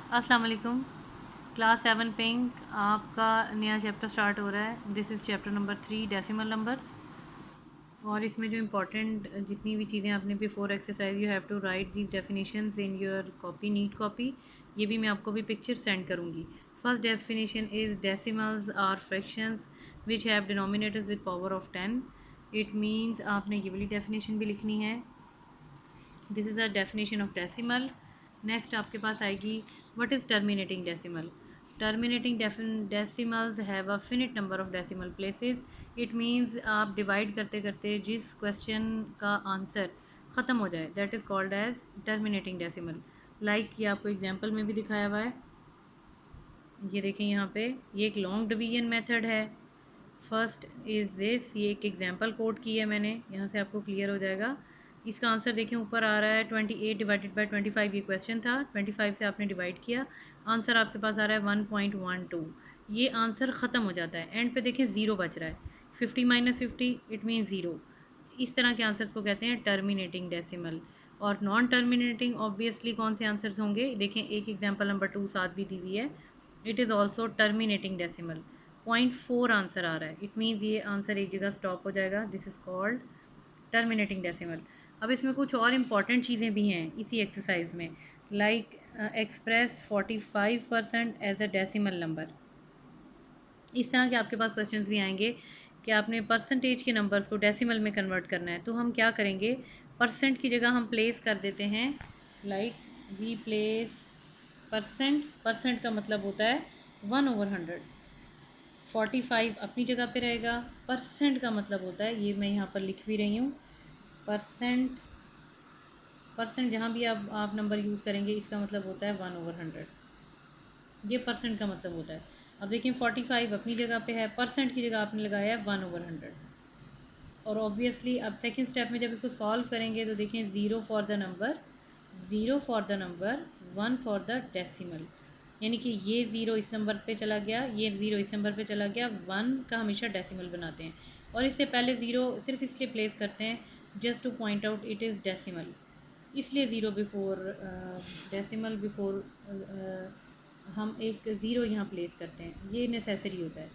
अस्सलाम वालेकुम। Class 7 pink आपका नया चैप्टर स्टार्ट हो रहा है। This is chapter number 3 decimal numbers. और इसमें जो इम्पोर्टेंट जितनी भी चीज़ें आपने before exercise you have to write these definitions in your copy, neat copy. ये भी मैं आपको भी पिक्चर सेंड करूँगी। First definition is decimals are fractions which have denominators with power of 10। It means आपने ये वाली डेफिनेशन भी लिखनी है। This is a definition of decimal. Next आपके पास आएगी what is terminating decimal. Terminating decimals have a finite number of decimal places. It means आप divide करते करते जिस क्वेश्चन का आंसर ख़त्म हो जाए that is called as terminating decimal. Like ये आपको एग्जाम्पल में भी दिखाया हुआ है। ये देखें यहाँ पे ये एक लॉन्ग डिवीजन मेथड है। फर्स्ट इज़ दिस, ये एक एग्जांपल कोड की है मैंने, यहाँ से आपको क्लियर हो जाएगा। इसका आंसर देखें ऊपर आ रहा है 28 डिवाइडेड बाय 25। ये क्वेश्चन था, 25 से आपने डिवाइड किया, आंसर आपके पास आ रहा है 1.12। ये आंसर ख़त्म हो जाता है, एंड पे देखें ज़ीरो बच रहा है। 50 माइनस 50 इट मीन ज़ीरो। इस तरह के आंसर्स को कहते हैं टर्मिनेटिंग डेसिमल। और नॉन टर्मिनेटिंग ऑब्वियसली कौन से आंसर्स होंगे, देखें एक एग्जाम्पल नंबर 2 साथ भी दी हुई है। It is also terminating decimal. 0.4 answer आ रहा है, इट मीन्स ये आंसर एक जगह स्टॉप हो जाएगा। This is called terminating decimal. अब इसमें कुछ और इम्पॉर्टेंट चीज़ें भी हैं इसी एक्सरसाइज में, like express 45% as a decimal number. इस तरह के आपके पास क्वेश्चंस भी आएंगे कि आपने परसेंटेज के नंबर्स को डेसिमल में कन्वर्ट करना है। तो हम क्या करेंगे, परसेंट की जगह हम प्लेस कर देते हैं, like we place percent. Percent का मतलब होता है 1/100। 45 अपनी जगह पे रहेगा। परसेंट का मतलब होता है, ये मैं यहाँ पर लिख भी रही हूँ, परसेंट। परसेंट जहाँ भी आप नंबर यूज़ करेंगे इसका मतलब होता है 1/100। ये परसेंट का मतलब होता है। अब देखिए 45 अपनी जगह पे है, परसेंट की जगह आपने लगाया है 1/100। और ऑब्वियसली अब सेकंड स्टेप में जब इसको सॉल्व करेंगे तो देखें zero for the number, zero for the number, 1 for the decimal. यानी कि ये ज़ीरो इस नंबर पे चला गया, ये ज़ीरो इस नंबर पे चला गया। 1 का हमेशा डेसिमल बनाते हैं, और इससे पहले ज़ीरो सिर्फ इसलिए प्लेस करते हैं just two point out it is decimal. इसलिए ज़ीरो बिफोर डेसिमल बिफोर हम एक ज़ीरो यहाँ प्लेस करते हैं, ये नेसेसरी होता है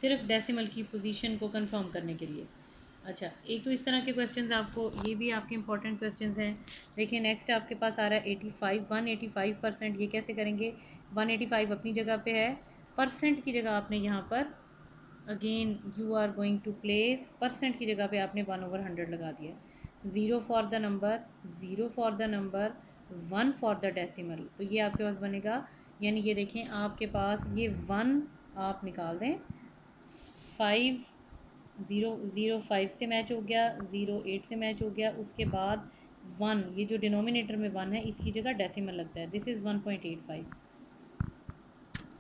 सिर्फ डेसिमल की पोजीशन को कंफर्म करने के लिए। अच्छा, एक तो इस तरह के क्वेश्चंस आपको, ये भी आपके इंपॉर्टेंट क्वेश्चंस हैं। देखिए नेक्स्ट आपके पास आ रहा है 85, 185%। ये कैसे करेंगे, 185 अपनी जगह पे है, परसेंट की जगह आपने यहाँ पर again you are going to place, percent की जगह पे आपने 1/100 लगा दिया। Zero for the number, zero for the number, 1 for the decimal. तो ये आपके पास बनेगा, यानी ये देखें आपके पास ये 1 आप निकाल दें, 5 ज़ीरो ज़ीरो 5 से मैच हो गया, ज़ीरो 8 से मैच हो गया, उसके बाद 1, ये जो डिनोमिनेटर में 1 है इसकी जगह डेसिमल लगता है। This is 1.85।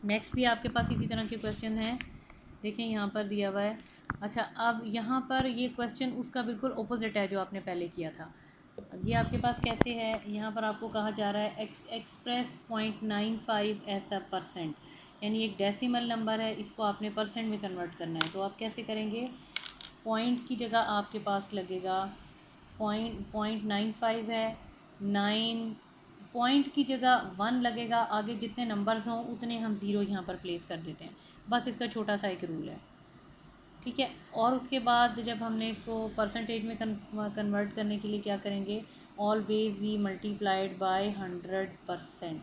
नेक्स्ट भी आपके पास इसी तरह के क्वेश्चन हैं, देखें यहाँ पर दिया हुआ है। अच्छा, अब यहाँ पर ये क्वेश्चन उसका बिल्कुल ऑपोजिट है जो आपने पहले किया था। ये आपके पास कैसे है, यहाँ पर आपको कहा जा रहा है एक्सप्रेस 0.95 एज अ परसेंट, यानी एक डेसिमल नंबर है, इसको आपने परसेंट में कन्वर्ट करना है। तो आप कैसे करेंगे, पॉइंट की जगह आपके पास लगेगा पॉइंट 95 है, 9 पॉइंट की जगह 1 लगेगा, आगे जितने नंबर्स हों उतने हम ज़ीरो यहाँ पर प्लेस कर देते हैं। बस इसका छोटा सा एक रूल है, ठीक है। और उसके बाद जब हमने इसको परसेंटेज में कन्वर्ट करने के लिए क्या करेंगे, ऑलवेज वी मल्टीप्लाइड बाय 100%।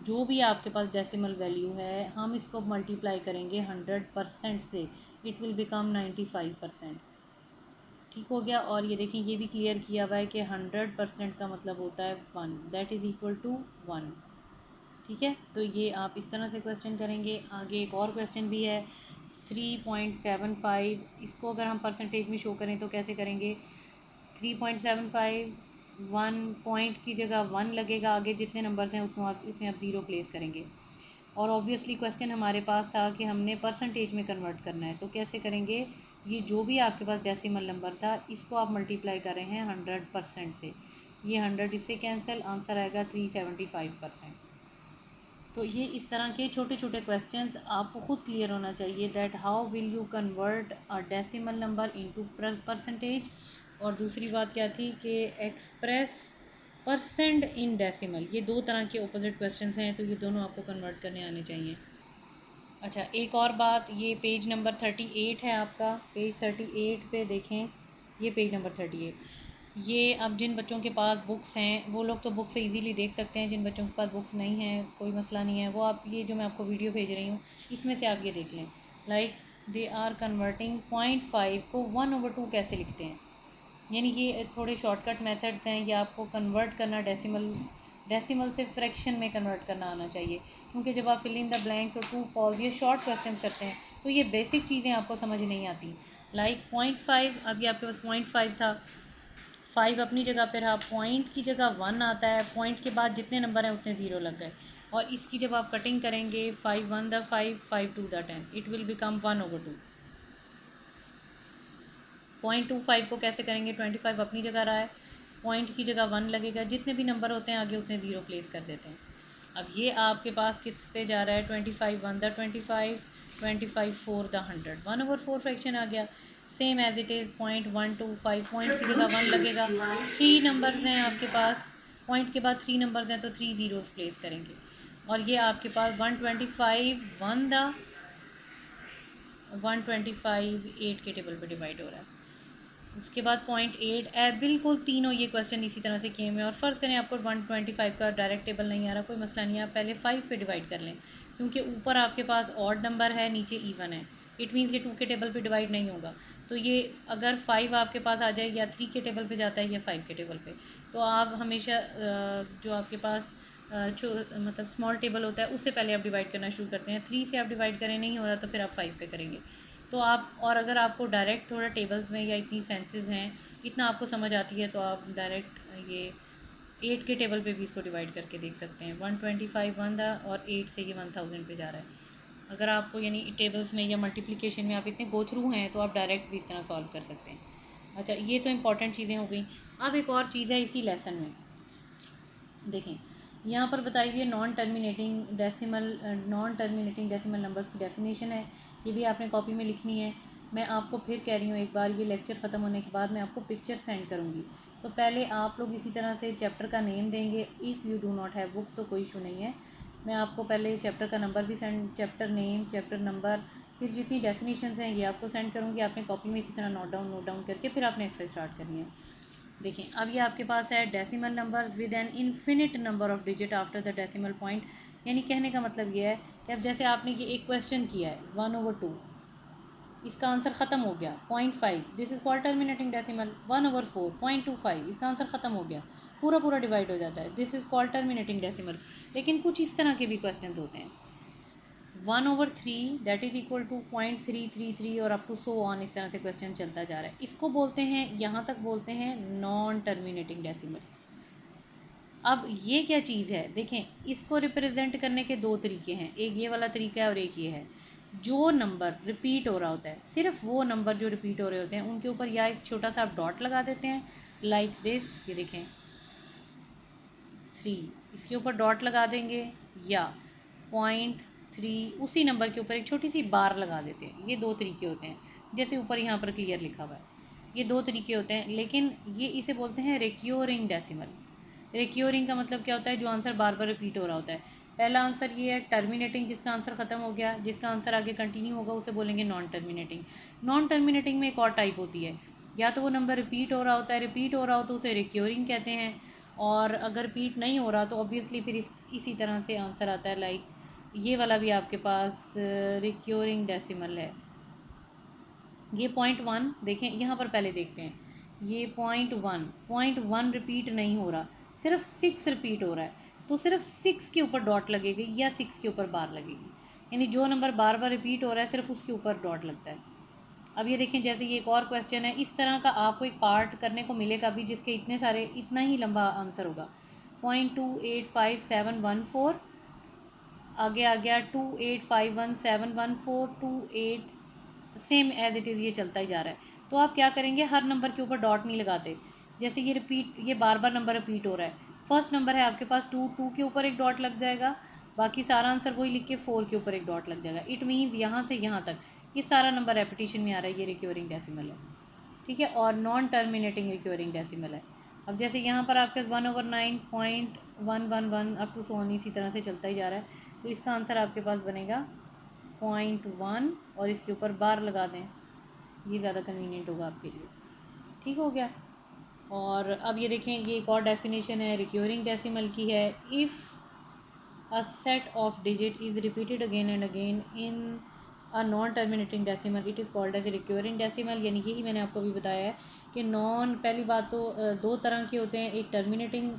जो भी आपके पास डेसिमल वैल्यू है हम इसको मल्टीप्लाई करेंगे 100% से, इट विल बिकम 95%। ठीक हो गया। और ये देखिए ये भी क्लियर किया हुआ है कि 100% का मतलब होता है 1, दैट इज़ इक्वल टू 1। ठीक है, तो ये आप इस तरह से क्वेश्चन करेंगे। आगे एक और क्वेश्चन भी है 3.75, इसको अगर हम परसेंटेज में शो करें तो कैसे करेंगे, 3.75, 1 पॉइंट की जगह 1 लगेगा, आगे जितने नंबर्स हैं उतने आप ज़ीरो प्लेस करेंगे। और ऑब्वियसली क्वेश्चन हमारे पास था कि हमने परसेंटेज में कन्वर्ट करना है, तो कैसे करेंगे, ये जो भी आपके पास डेसिमल नंबर था इसको आप मल्टीप्लाई कर रहे हैं 100% से, ये 100 इससे कैंसिल, आंसर आएगा 375%। तो ये इस तरह के छोटे छोटे क्वेश्चंस आपको खुद क्लियर होना चाहिए that how will you convert a decimal number into percentage. और दूसरी बात क्या थी कि एक्सप्रेस परसेंट इन डेसिमल, ये दो तरह के ऑपोजिट क्वेश्चन हैं, तो ये दोनों आपको कन्वर्ट करने आने चाहिए। अच्छा, एक और बात, ये पेज नंबर 38 है आपका, पेज 38 पे देखें, ये पेज नंबर 38। ये अब जिन बच्चों के पास बुक्स हैं वो लोग तो बुक से इजीली देख सकते हैं, जिन बच्चों के पास बुक्स नहीं हैं कोई मसला नहीं है, वो आप ये जो मैं आपको वीडियो भेज रही हूँ इसमें से आप ये देख लें। लाइक दे आर कन्वर्टिंग 0.5 को 1/2 कैसे लिखते हैं, यानी ये थोड़े शॉर्टकट मेथड्स हैं, ये आपको कन्वर्ट करना डेसिमल से फ्रैक्शन में कन्वर्ट करना आना चाहिए, क्योंकि जब आप फिल इन द ब्लैंक्स और ट्रू फॉल्स ये शॉर्ट क्वेश्चन करते हैं तो ये बेसिक चीज़ें आपको समझ नहीं आती। लाइक 0.5, अभी आपके पास 0.5 था, 5 अपनी जगह पर रहा, पॉइंट की जगह 1 आता है, पॉइंट के बाद जितने नंबर हैं उतने ज़ीरो लग गए, और इसकी जब आप कटिंग करेंगे 5 1 the 5 5 2 the 10, it will become 1/2। 0.25 को कैसे करेंगे, 25 अपनी जगह रहा है, पॉइंट की जगह 1 लगेगा, जितने भी नंबर होते हैं आगे उतने ज़ीरो प्लेस कर देते हैं। अब ये आपके पास किस पे जा रहा है, 25 1 द 25, 25 4 द 100, 1/4 फ्रैक्शन आ गया, same as it is 0.125, point की जगह 1 लगेगा, 3 नंबर्स हैं आपके पास, पॉइंट के बाद 3 नंबर्स हैं तो 3 ज़ीरोज़ प्लेस करेंगे, और ये आपके पास 125 1 द 125 8 के टेबल पे डिवाइड हो रहा है। उसके बाद 0.8 बिल्कुल तीनों ये क्वेश्चन इसी तरह से किए हुए हैं, और फ़र्ज़ करें आपको 125 का डायरेक्ट टेबल नहीं आ रहा, कोई मसला नहीं है, आप पहले 5 पे डिवाइड कर लें, क्योंकि ऊपर आपके पास ऑड नंबर है, नीचे इवन है, इट मीन्स ये 2 के टेबल पे डिवाइड नहीं होगा, तो ये अगर 5 आपके पास आ जाए या 3 के टेबल पे जाता है या 5 के टेबल पे, तो आप हमेशा जो आपके पास मतलब स्मॉल टेबल होता है उससे पहले आप डिवाइड करना शुरू करते हैं, 3 से आप डिवाइड करें नहीं हो रहा तो फिर आप 5 पे करेंगे। तो आप, और अगर आपको डायरेक्ट थोड़ा टेबल्स में या इतनी सेंसेस हैं, इतना आपको समझ आती है, तो आप डायरेक्ट ये 8 के टेबल पे भी इसको डिवाइड करके देख सकते हैं, 125 1 था और 8 से ये 1000 पे जा रहा है। अगर आपको यानी टेबल्स में या मल्टीप्लिकेशन में आप इतने गो थ्रू हैं तो आप डायरेक्ट भी इस तरह सॉल्व कर सकते हैं। अच्छा, ये तो इंपॉर्टेंट चीज़ें हो गई। अब एक और चीज़ है इसी लेसन में, देखें यहाँ पर बताई हुई है नॉन टर्मिनेटिंग डेसिमल नंबर्स की डेफिनेशन है, ये भी आपने कॉपी में लिखनी है। मैं आपको फिर कह रही हूँ, एक बार ये लेक्चर ख़त्म होने के बाद मैं आपको पिक्चर सेंड करूँगी, तो पहले आप लोग इसी तरह से चैप्टर का नेम देंगे, if you do not have book तो कोई इशू नहीं है, मैं आपको पहले चैप्टर का नंबर भी send, chapter name, chapter number, फिर जितनी डेफिनेशंस हैं ये आपको सेंड करूँगी, आपने कॉपी में इसी तरह नोट डाउन करके फिर आपने एक्सरसाइज स्टार्ट करनी है। देखें, अब ये आपके पास है decimal numbers with an infinite number of digit after the decimal point, यानी कहने का मतलब ये है कि अब जैसे आपने ये एक क्वेश्चन किया है 1/2, इसका आंसर ख़त्म हो गया, 0.5 this is called terminating decimal, 1/4 0.25 इसका आंसर ख़त्म हो गया, पूरा पूरा डिवाइड हो जाता है, this is called terminating decimal. लेकिन कुछ इस तरह के भी क्वेश्चन होते हैं, 1/3 दैट इज़ इक्वल टू 0.333 और अप टू सो ऑन, इस तरह से क्वेश्चन चलता जा रहा है, इसको बोलते हैं, यहाँ तक बोलते हैं नॉन टर्मिनेटिंग डेसिमल। अब ये क्या चीज़ है, देखें इसको रिप्रेजेंट करने के दो तरीके हैं, एक ये वाला तरीका है और एक ये है, जो नंबर रिपीट हो रहा होता है, सिर्फ वो नंबर जो रिपीट हो रहे होते हैं उनके ऊपर या एक छोटा सा आप डॉट लगा देते हैं, लाइक दिस, ये देखें 3, इसके ऊपर डॉट लगा देंगे, या 0.3 उसी नंबर के ऊपर एक छोटी सी बार लगा देते हैं, ये दो तरीके होते हैं, जैसे ऊपर यहाँ पर क्लियर लिखा हुआ है, ये दो तरीके होते हैं, लेकिन ये इसे बोलते हैं रिक्योरिंग डेसिमल। रिक्योरिंग का मतलब क्या होता है, जो आंसर बार बार रिपीट हो रहा होता है। पहला आंसर ये है टर्मिनेटिंग, जिसका आंसर ख़त्म हो गया, जिसका आंसर आगे कंटिन्यू होगा उसे बोलेंगे नॉन टर्मिनेटिंग। नॉन टर्मिनेटिंग में एक और टाइप होती है, या तो वो नंबर रिपीट हो रहा होता है, रिपीट हो रहा हो तो उसे रिक्योरिंग कहते हैं, और अगर रिपीट नहीं हो रहा तो ऑब्वियसली फिर इसी तरह से आंसर आता है, लाइक ये वाला भी आपके पास रिक्योरिंग डेसिमल है। ये 0.1 देखें, यहाँ पर पहले देखते हैं, ये 0.1 रिपीट नहीं हो रहा, सिर्फ 6 रिपीट हो रहा है, तो सिर्फ 6 के ऊपर डॉट लगेगी या 6 के ऊपर बार लगेगी, यानी जो नंबर बार बार रिपीट हो रहा है सिर्फ उसके ऊपर डॉट लगता है। अब ये देखें, जैसे ये एक और क्वेश्चन है, इस तरह का आपको एक पार्ट करने को मिलेगा भी जिसके इतना ही लंबा आंसर होगा, 0.285714, आगे आ गया 28517142, सेम एज इट इज़ ये चलता ही जा रहा है। तो आप क्या करेंगे, हर नंबर के ऊपर डॉट नहीं लगाते, जैसे ये बार बार नंबर रिपीट हो रहा है, फर्स्ट नंबर है आपके पास 2 के ऊपर एक डॉट लग जाएगा, बाकी सारा आंसर वही लिख के 4 के ऊपर एक डॉट लग जाएगा, इट मीन्स यहाँ से यहाँ तक ये सारा नंबर रेपिटेशन में आ रहा है, ये रिक्योरिंग डेसिमल है, ठीक है, और नॉन टर्मिनेटिंग रिक्योरिंग डेसिमल है। अब जैसे यहाँ पर आपके 1/9.111 अप टू सो ऑन इसी तरह से चलता ही जा रहा है, तो इसका आंसर आपके पास बनेगा 0.1 और इसके ऊपर बार लगा दें, ये ज़्यादा कन्वीनियंट होगा आपके लिए। ठीक हो गया। और अब ये देखें, ये एक और डेफिनेशन है रिक्योरिंग डेसिमल की है। If a set of digit is repeated again and again in a non terminating decimal it is called as a recurring decimal। यानी यही मैंने आपको अभी बताया है कि नॉन, पहली बात तो दो तरह के होते हैं, एक टर्मिनेटिंग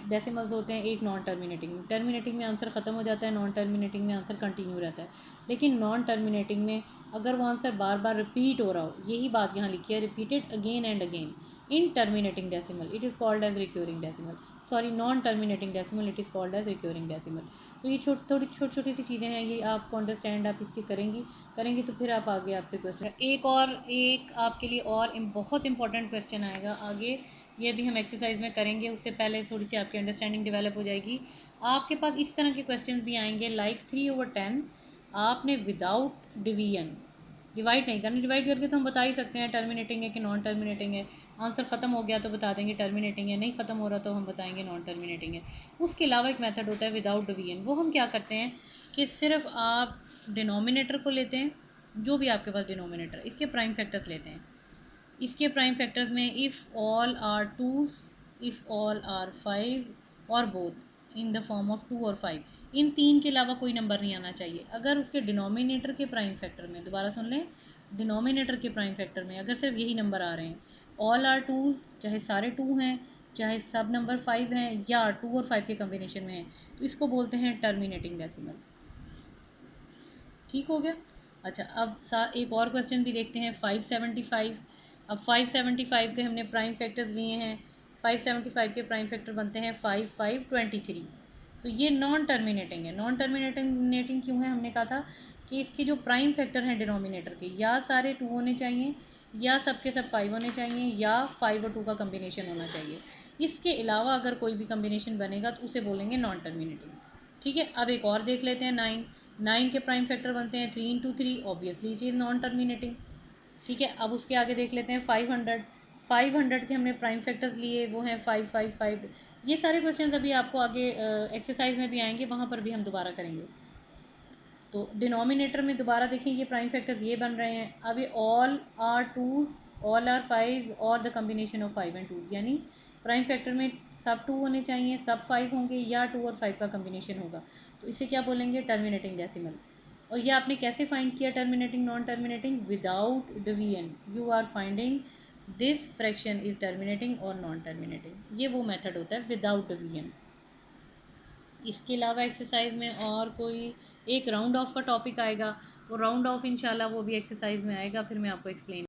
डेसिमल्स होते हैं, एक नॉन टर्मिनेटिंग। टर्मिनेटिंग में आंसर ख़त्म हो जाता है, नॉन टर्मिनेटिंग में आंसर कंटिन्यू रहता है। लेकिन नॉन टर्मिनेटिंग में अगर वो आंसर बार बार रिपीट हो रहा हो, यही बात यहाँ लिखी है, repeated again and again in terminating decimal it is called as recurring decimal. Sorry, non terminating decimal it is called as recurring decimal. तो ये थोड़ी छोटी छोटी सी चीज़ें हैं, ये आपको अंडरस्टैंड आप इसकी करेंगी तो फिर आप आगे आपसे क्वेश्चन, एक आपके लिए और बहुत इंपॉर्टेंट क्वेश्चन आएगा आगे, ये भी हम एक्सरसाइज में करेंगे। उससे पहले थोड़ी सी आपकी अंडरस्टैंडिंग डेवलप हो जाएगी। आपके पास इस तरह के क्वेश्चन भी आएंगे लाइक 3/10 आपने विदाउट डिवीजन, डिवाइड नहीं करना, डिवाइड करके तो हम बता ही सकते हैं टर्मिनेटिंग है कि नॉन टर्मिनेटिंग है। आंसर ख़त्म हो गया तो बता देंगे टर्मिनेटिंग है, नहीं ख़त्म हो रहा तो हम बताएंगे नॉन टर्मिनेटिंग है। उसके अलावा एक मेथड होता है विदाउट डिवीजन। वो हम क्या करते हैं कि सिर्फ आप डिनोमिनेटर को लेते हैं, जो भी आपके पास डिनोमिनेटर, इसके प्राइम फैक्टर्स लेते हैं। इसके प्राइम फैक्टर्स में if all are twos, if all are 5 और both in the form of 2 और 5, इन तीन के अलावा कोई नंबर नहीं आना चाहिए। अगर उसके डिनोमिनेटर के प्राइम फैक्टर में, दोबारा सुन लें, डिनोमिनेटर के प्राइम फैक्टर में अगर सिर्फ यही नंबर आ रहे हैं, ऑल आर टूज़, चाहे सारे 2 हैं, चाहे सब नंबर 5 हैं, या 2 और 5 के कम्बिनेशन में हैं, तो इसको बोलते हैं टर्मिनेटिंग डेसिमल। ठीक हो गया। अच्छा, अब एक और क्वेश्चन भी देखते हैं, 575। अब 575 के हमने प्राइम फैक्टर्स लिए हैं। 575 के प्राइम फैक्टर बनते हैं 5, 5, 23। तो ये नॉन टर्मिनेटिंग है। नॉन टर्मिनेटिंग क्यों है? हमने कहा था कि इसके जो प्राइम फैक्टर हैं डिनोमिनेटर के, या सारे 2 होने चाहिए, या सब के सब 5 होने चाहिए, या 5 और 2 का कम्बिनेशन होना चाहिए। इसके अलावा अगर कोई भी कम्बिनेशन बनेगा तो उसे बोलेंगे नॉन टर्मिनेटिंग। ठीक है। अब एक और देख लेते हैं, 9 के प्राइम फैक्टर बनते हैं 3 × 3, obviously it is non terminating. ठीक है। अब उसके आगे देख लेते हैं 500 के हमने प्राइम फैक्टर्स लिए, वो हैं 5, 5, 5। ये सारे क्वेश्चन अभी आपको आगे एक्सरसाइज में भी आएंगे, वहाँ पर भी हम दोबारा करेंगे। तो डिनोमिनेटर में दोबारा देखें, ये प्राइम फैक्टर्स ये बन रहे हैं। अब ये all are twos, all are 5 और द कम्बिनेशन ऑफ 5 एंड 2, यानी प्राइम फैक्टर में सब 2 होने चाहिए, सब 5 होंगे, या 2 और 5 का कम्बिनेशन होगा। तो इसे क्या बोलेंगे? Terminating decimal. और ये आपने कैसे फाइंड किया terminating non terminating? Without division you are finding this fraction is terminating और नॉन टर्मिनेटिंग। ये वो मेथड होता है विदाउट डिवीजन। इसके अलावा एक्सरसाइज में और कोई एक राउंड ऑफ का टॉपिक आएगा, वो राउंड ऑफ इंशाल्लाह वो भी एक्सरसाइज में आएगा, फिर मैं आपको एक्सप्लेन